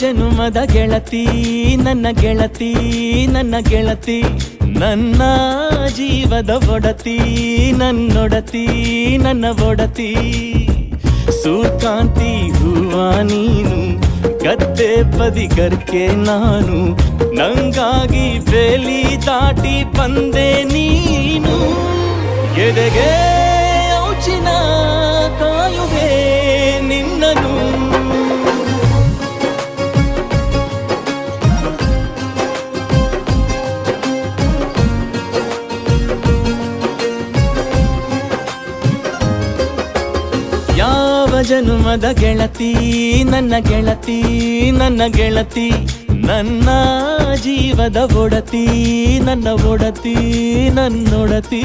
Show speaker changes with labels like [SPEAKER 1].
[SPEAKER 1] ಜನುಮದ ಗೆಳತಿ ನನ್ನ ಗೆಳತಿ ನನ್ನ ಗೆಳತಿ ನನ್ನ ಜೀವದ ಒಡತಿ ನನ್ನೊಡತಿ ನನ್ನ ಒಡತಿ ಸೂರ್ಕಾಂತಿ ಹೂವ ನೀನು ಗದ್ದೆ ಬದಿಗರ್ಕೆ ನಾನು ನಂಗಾಗಿ ಬೇಲಿ ದಾಟಿ ಬಂದೆ ನೀನು ಎದೆಗೆ ಔಚಿನ ಕಾಯುವೆ ನಿನ್ನನು ಯಾವ ಜನುಮದ ಗೆಳತಿ ನನ್ನ ಗೆಳತಿ ನನ್ನ ಗೆಳತಿ ನನ್ನ ಜೀವದ ಒಡತಿ ನನ್ನ ಒಡತಿ ನನ್ನೊಡತಿ